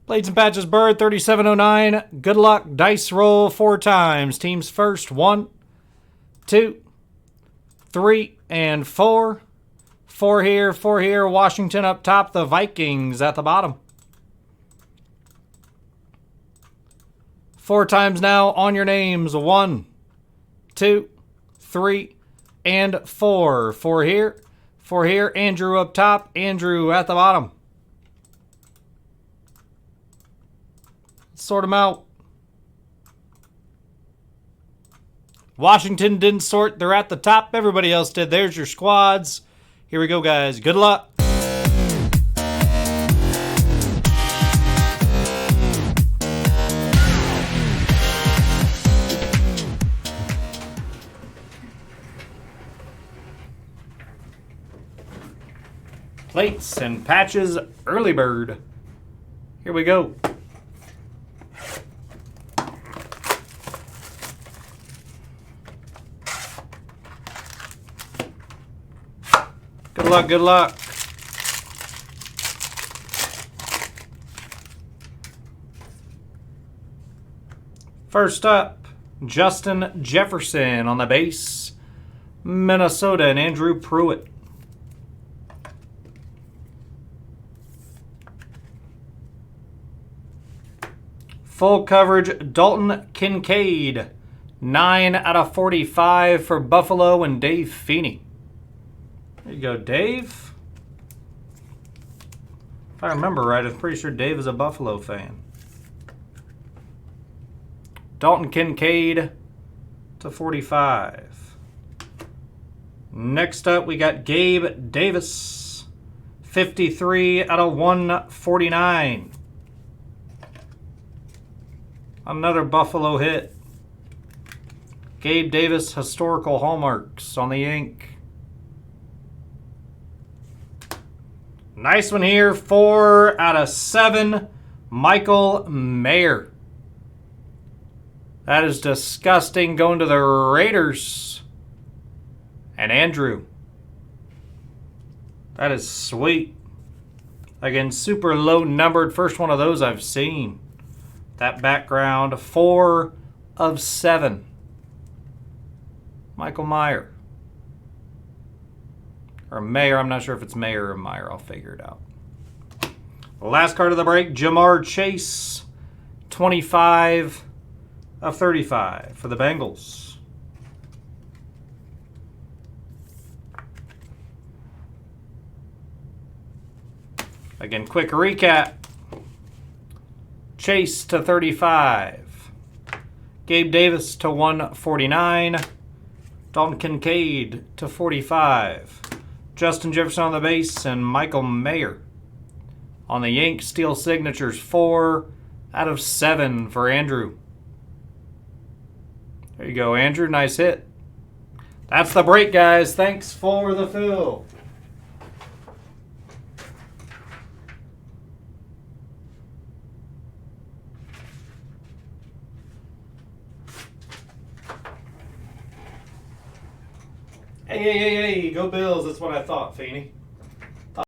Blades and Patches Bird 3709. Good luck. Dice roll 4 times. Teams first. 1, 2, 3, and 4. 4 here, 4 here. Washington up top. The Vikings at the bottom. 4 times now on your names. 1, 2, 3, and 4. 4 here. 4 here. Andrew up top. Andrew at the bottom. Sort them out. Washington didn't sort. They're at the top. Everybody else did. There's your squads. Here we go, guys. Good luck. Plates and Patches Early Bird. Here we go. Good luck, good luck. First up, Justin Jefferson on the base. Minnesota and Andrew Pruitt. Full coverage, Dalton Kincaid. 9 out of 45 for Buffalo and Dave Feeney. There you go, Dave. If I remember right, I'm pretty sure Dave is a Buffalo fan. Dalton Kincaid to 45. Next up, we got Gabe Davis. 53 out of 149. Another Buffalo hit. Gabe Davis, historical hallmarks on the ink. Nice one here, 4 out of 7, Michael Mayer. That is disgusting, going to the Raiders. And Andrew. That is sweet. Again, super low numbered, first one of those I've seen. That background, 4 of 7. Michael Mayer. Or Mayer, I'm not sure if it's Mayer or Meyer. I'll figure it out. Last card of the break, Jamar Chase. 25 of 35 for the Bengals. Again, quick recap. Chase to 35. Gabe Davis to 149. Dalton Kincaid to 45. Justin Jefferson on the base and Michael Mayer. On the ink, steel signatures, 4 out of 7 for Andrew. There you go, Andrew. Nice hit. That's the break, guys. Thanks for the fill. Hey, go Bills. That's what I thought, Feeney.